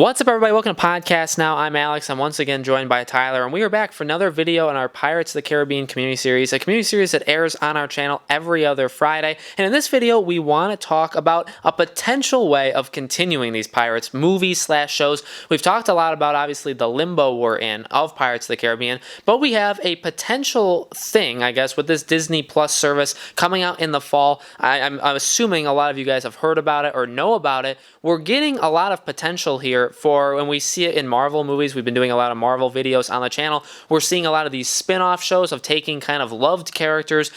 What's up, everybody? Welcome to Podcast Now. I'm Alex. I'm once again joined by Tyler, and we are back for another video on our Pirates of the Caribbean community series, a community series that airs on our channel every other Friday. And in this video, we want to talk about a potential way of continuing these Pirates movies/shows. We've talked a lot about, obviously, the limbo we're in of Pirates of the Caribbean, but we have a potential thing, I guess, with this Disney Plus service coming out in the fall. I'm assuming a lot of you guys have heard about it or know about it. We're getting a lot of potential here for when we see it in Marvel movies. We've been doing a lot of Marvel videos on the channel. We're seeing a lot of these spin-off shows of taking kind of loved characters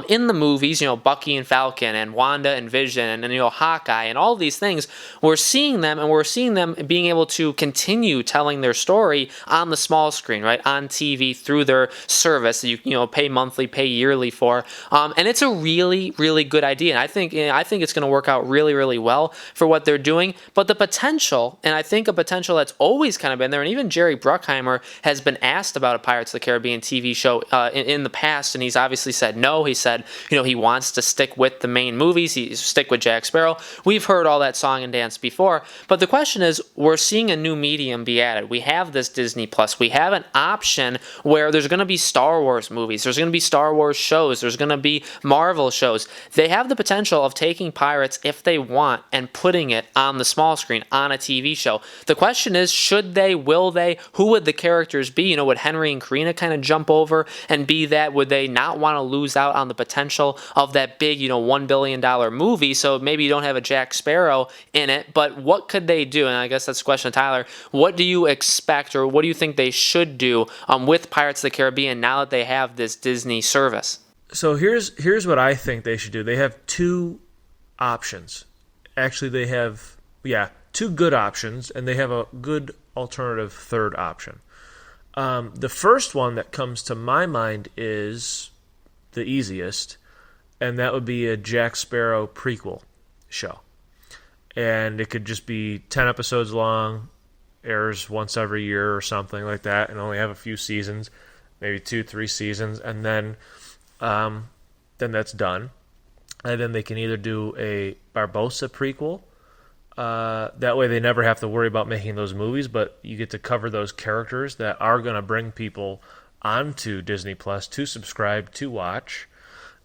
in the movies, Bucky and Falcon and Wanda and Vision and Hawkeye and all these things. We're seeing them, and we're seeing them being able to continue telling their story on the small screen, right, on TV through their service that you pay monthly, pay yearly for. And it's a really, really good idea. And I think it's going to work out really, really well for what they're doing. But the potential, and I think a potential that's always kind of been there, and even Jerry Bruckheimer has been asked about a Pirates of the Caribbean TV show in the past, and he's obviously said no. He said, he wants to stick with the main movies, stick with Jack Sparrow. We've heard all that song and dance before, but the question is, we're seeing a new medium be added. We have this Disney Plus. We have an option where there's going to be Star Wars movies. There's going to be Star Wars shows. There's going to be Marvel shows. They have the potential of taking Pirates, if they want, and putting it on the small screen, on a TV show. The question is, should they, will they, who would the characters be? Would Henry and Karina kind of jump over and be that? Would they not want to lose out on the potential of that big, $1 billion movie? So maybe you don't have a Jack Sparrow in it, but what could they do? And I guess that's the question, Tyler. What do you expect, or what do you think they should do with Pirates of the Caribbean now that they have this Disney service? So here's what I think they should do. They have two options. Actually, they have, two good options, and they have a good alternative third option. The first one that comes to my mind is the easiest, and that would be a Jack Sparrow prequel show. And it could just be 10 episodes long, airs once every year or something like that, and only have a few seasons, maybe 2-3 seasons, and then that's done. And then they can either do a Barbossa prequel. That way they never have to worry about making those movies, but you get to cover those characters that are going to bring people onto Disney Plus to subscribe, to watch.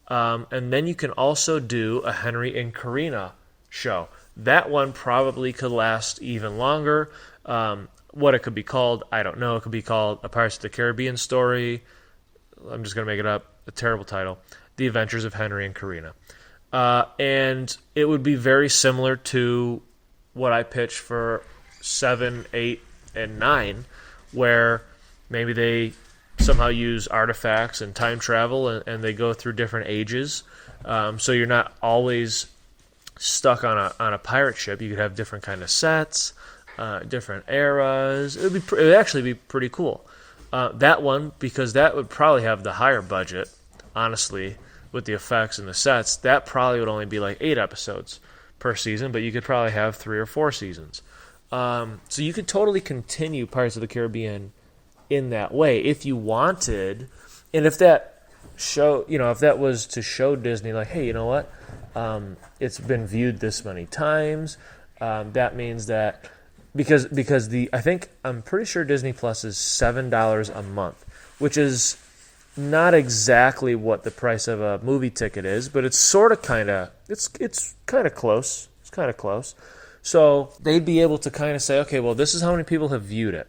And then you can also do a Henry and Karina show. That one probably could last even longer. What it could be called, I don't know. It could be called A Pirates of the Caribbean Story. I'm just going to make it up. A terrible title. The Adventures of Henry and Karina. And it would be very similar to what I pitched for 7, 8, and 9, where maybe they somehow use artifacts and time travel, and they go through different ages. So you're not always stuck on a pirate ship. You could have different kind of sets, different eras. It would actually be pretty cool. That one, because that would probably have the higher budget, honestly, with the effects and the sets. That probably would only be like 8 episodes per season, but you could probably have 3 or 4 seasons. So you could totally continue Pirates of the Caribbean in that way if you wanted. And if that show, if that was to show Disney, like, hey, you know what? It's been viewed this many times. That means that because I'm pretty sure Disney Plus is $7 a month, which is not exactly what the price of a movie ticket is, but it's sort of it's kind of close. It's kind of close. So they'd be able to kind of say, okay, well, this is how many people have viewed it,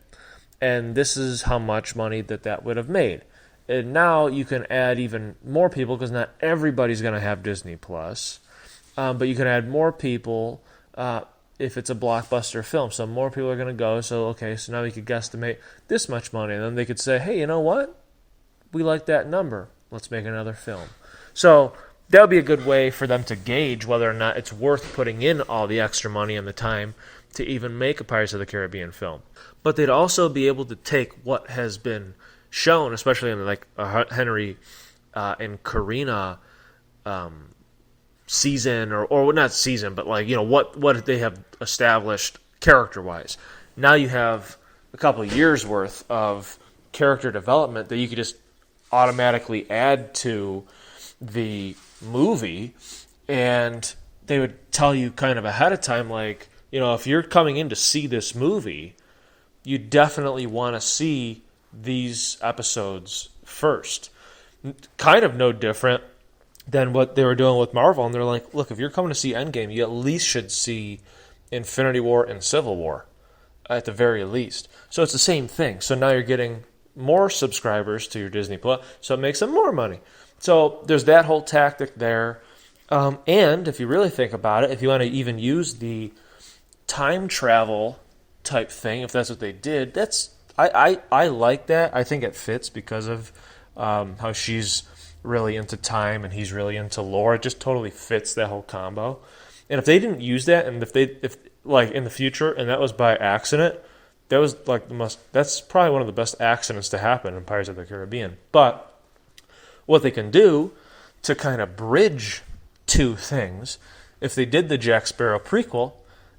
and this is how much money that would have made. And now you can add even more people, because not everybody's going to have Disney Plus, but you can add more people if it's a blockbuster film. So more people are going to go. So okay, so now we could guesstimate this much money, and then they could say, hey, you know what? We like that number. Let's make another film. So that would be a good way for them to gauge whether or not it's worth putting in all the extra money and the time to even make a Pirates of the Caribbean film. But they'd also be able to take what has been shown, especially in like a Henry and Karina season, or not season, but like what they have established character-wise. Now you have a couple of years worth of character development that you could just automatically add to the movie, and they would tell you kind of ahead of time, like, if you're coming in to see this movie, you definitely want to see these episodes first. Kind of no different than what they were doing with Marvel. And they're like, look, if you're coming to see Endgame, you at least should see Infinity War and Civil War at the very least. So it's the same thing. So now you're getting more subscribers to your Disney Plus, so it makes them more money. So there's that whole tactic there. And if you really think about it, if you want to even use the time travel type thing, if that's what they did, I like that. I think it fits because of how she's really into time and he's really into lore. It just totally fits that whole combo. And if they didn't use that, and if like in the future, and that was by accident, that was like that's probably one of the best accidents to happen in Pirates of the Caribbean. But what they can do to kind of bridge two things, if they did the Jack Sparrow prequel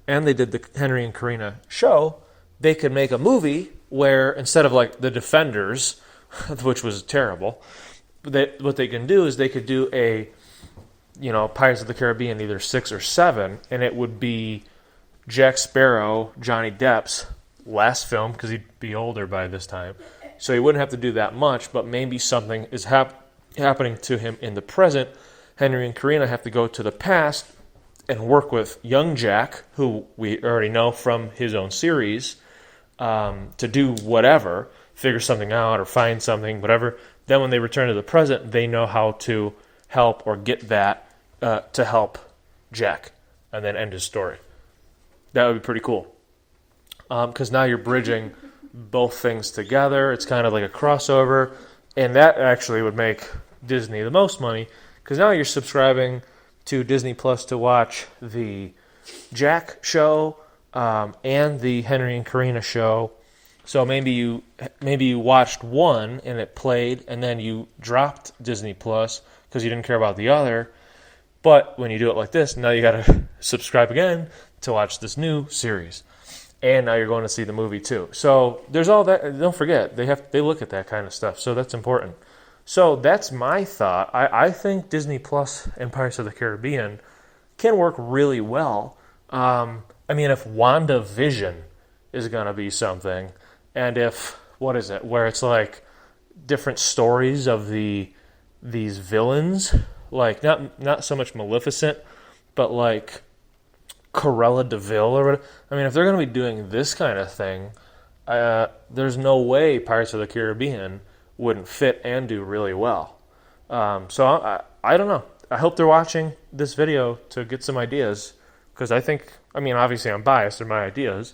and they did the Henry and Karina show, they could make a movie where instead of like The Defenders, which was terrible, what they can do is they could do a Pirates of the Caribbean either 6 or 7, and it would be Jack Sparrow, Johnny Depp's last film, because he'd be older by this time. So he wouldn't have to do that much, but maybe something is happening to him in the present. Henry and Karina have to go to the past and work with young Jack, who we already know from his own series, to do whatever, figure something out or find something, whatever. Then when they return to the present, they know how to help or get that to help Jack and then end his story. That would be pretty cool. Because now you're bridging both things together. It's kind of like a crossover. And that actually would make Disney the most money, because now you're subscribing to Disney Plus to watch the Jack show and the Henry and Karina show. So maybe you watched one and it played, and then you dropped Disney Plus because you didn't care about the other. But when you do it like this, now you got to subscribe again to watch this new series. And now you're going to see the movie too. So there's all that. Don't forget, they look at that kind of stuff. So that's important. So that's my thought. I think Disney Plus and Pirates of the Caribbean can work really well. I mean, if WandaVision is going to be something, and if, what is it, where it's like different stories of these villains, like not so much Maleficent, but like Cruella de Vil or whatever. I mean, if they're going to be doing this kind of thing, there's no way Pirates of the Caribbean wouldn't fit and do really well. So I don't know. I hope they're watching this video to get some ideas, because obviously I'm biased, they're my ideas.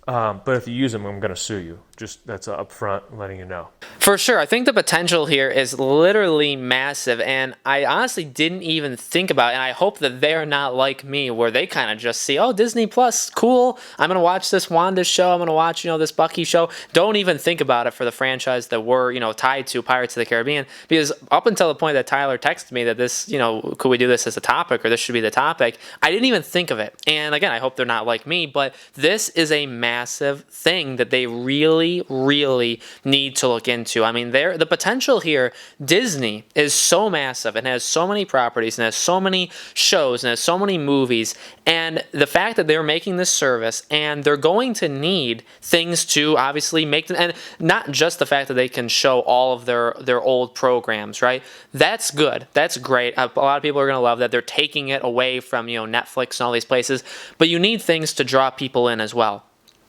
But if you use them, I'm going to sue you. Just that's up front, letting you know. For sure. I think the potential here is literally massive, and I honestly didn't even think about it, and I hope that they're not like me, where they kind of just see, oh, Disney Plus, cool, I'm going to watch this Wanda show, I'm going to watch, this Bucky show. Don't even think about it for the franchise that we're, tied to, Pirates of the Caribbean, because up until the point that Tyler texted me that this, could we do this as a topic, or this should be the topic, I didn't even think of it. And again, I hope they're not like me, but this is a massive thing that they really, really need to look into. I mean, the potential here, Disney is so massive and has so many properties and has so many shows and has so many movies, and the fact that they're making this service and they're going to need things to obviously make them, and not just the fact that they can show all of their old programs, right? That's good. That's great. A lot of people are going to love that. They're taking it away from, Netflix and all these places, but you need things to draw people in as well.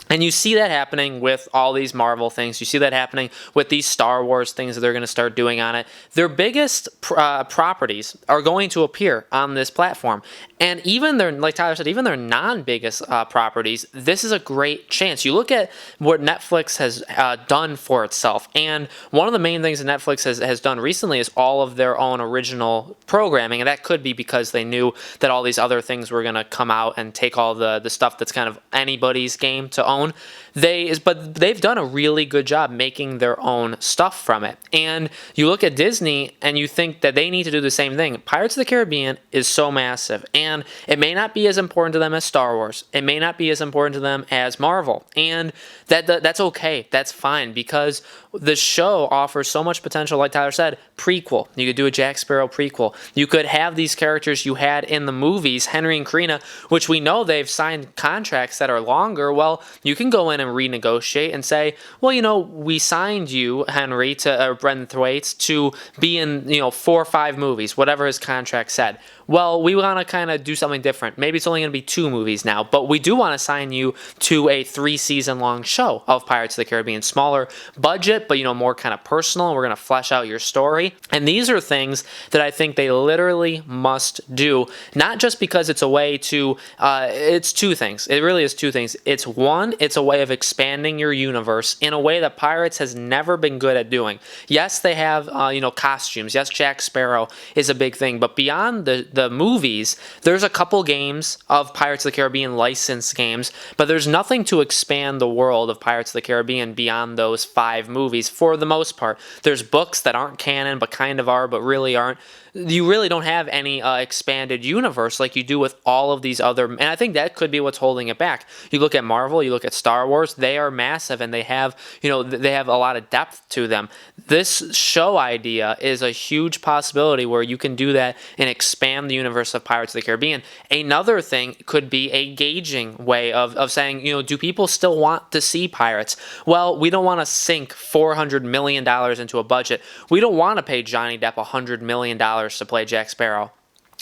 And you see that happening with all these Marvel things. You see that happening with these Star Wars things that they're going to start doing on it. Their biggest properties are going to appear on this platform. And even like Tyler said, even their non-biggest properties, this is a great chance. You look at what Netflix has done for itself. And one of the main things that Netflix has done recently is all of their own original programming. And that could be because they knew that all these other things were going to come out and take all the stuff that's kind of anybody's game to own. own. But they've done a really good job making their own stuff from it. And you look at Disney and you think that they need to do the same thing. Pirates of the Caribbean is so massive, and it may not be as important to them as Star Wars. It may not be as important to them as Marvel, and that's okay. That's fine, because the show offers so much potential. Like Tyler said, prequel. You could do a Jack Sparrow prequel. You could have these characters you had in the movies, Henry and Karina, which we know they've signed contracts that are longer. Well, you can go in and renegotiate and say, well, we signed you, Henry, to Brendan Thwaites, to be in 4 or 5 movies, whatever his contract said. Well, we want to kind of do something different. Maybe it's only going to be 2 movies now, but we do want to sign you to a 3-season-long show of Pirates of the Caribbean. Smaller budget, but more kind of personal. We're going to flesh out your story. And these are things that I think they literally must do, not just because it's a way to, it's 2 things. It really is 2 things. It's one, it's a way of expanding your universe in a way that Pirates has never been good at doing. Yes, they have, costumes. Yes, Jack Sparrow is a big thing, but beyond the movies, there's a couple games of Pirates of the Caribbean licensed games, but there's nothing to expand the world of Pirates of the Caribbean beyond those 5 movies for the most part. There's books that aren't canon but kind of are but really aren't. You really don't have any expanded universe like you do with all of these other, and I think that could be what's holding it back. You look at Marvel, you look at Star Wars, they are massive and they have a lot of depth to them. This show idea is a huge possibility where you can do that and expand the universe of Pirates of the Caribbean. Another thing could be a gauging way of saying, do people still want to see pirates? Well, we don't want to sink $400 million into a budget. We don't want to pay Johnny Depp $100 million to play Jack Sparrow.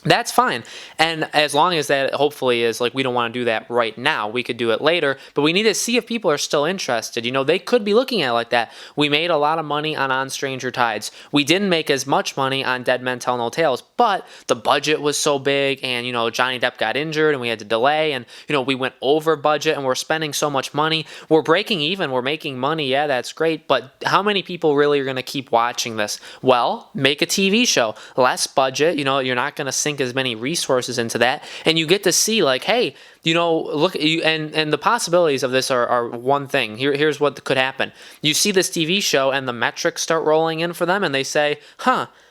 That's fine. And as long as that hopefully is we don't want to do that right now. We could do it later, but we need to see if people are still interested. They could be looking at it like that. We made a lot of money on Stranger Tides. We didn't make as much money on Dead Men Tell No Tales, but the budget was so big and, Johnny Depp got injured and we had to delay and, we went over budget and we're spending so much money. We're breaking even. We're making money. Yeah, that's great. But how many people really are going to keep watching this? Well, make a TV show. Less budget. You're not going to sink as many resources into that, and you get to see hey, look at you, and the possibilities of this are one thing. Here's what could happen. You see this TV show and the metrics start rolling in for them and they say,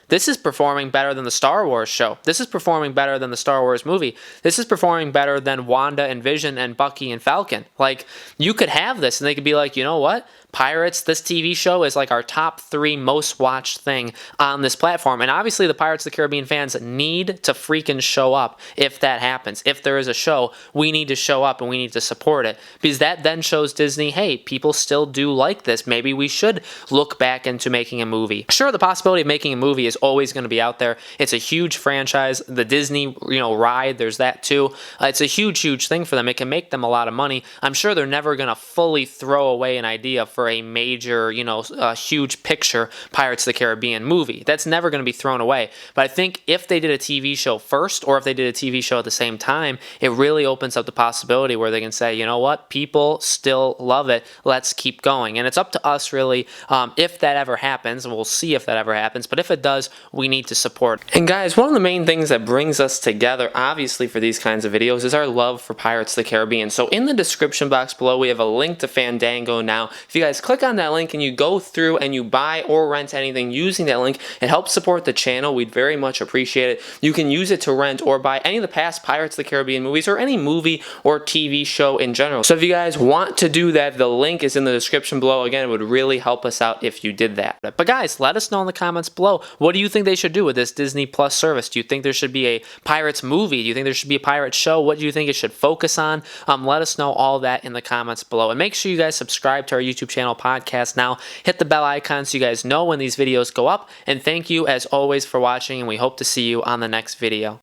this is performing better than the Star Wars show. This is performing better than the Star Wars movie. This is performing better than Wanda and Vision and Bucky and Falcon. You could have this and they could be like, you know what? Pirates, this TV show is our top 3 most watched thing on this platform. And obviously the Pirates of the Caribbean fans need to freaking show up if that happens. If there is a show, we need to show up and we need to support it. Because that then shows Disney, hey, people still do like this. Maybe we should look back into making a movie. Sure, the possibility of making a movie is always going to be out there. It's a huge franchise. The Disney, ride, there's that too. It's a huge thing for them. It can make them a lot of money. I'm sure they're never going to fully throw away an idea for a major, a huge picture Pirates of the Caribbean movie. That's never going to be thrown away. But I think if they did a TV show first, or if they did a TV show at the same time, it really opens up the possibility where they can say, you know what, people still love it. Let's keep going. And it's up to us really, if that ever happens, and we'll see if that ever happens. But if it does, we need to support. And guys, one of the main things that brings us together, obviously, for these kinds of videos is our love for Pirates of the Caribbean. So in the description box below, we have a link to Fandango now. If you guys click on that link and you go through and you buy or rent anything using that link, it helps support the channel. We'd very much appreciate it. You can use it to rent or buy any of the past Pirates of the Caribbean movies or any movie or TV show in general. So if you guys want to do that, the link is in the description below. Again, it would really help us out if you did that. But guys, let us know in the comments below, what do you think they should do with this Disney Plus service? Do you think there should be a Pirates movie? Do you think there should be a Pirates show? What do you think it should focus on? Let us know all that in the comments below. And make sure you guys subscribe to our YouTube channel podcast now. Hit the bell icon so you guys know when these videos go up. And thank you as always for watching, and we hope to see you on the next video.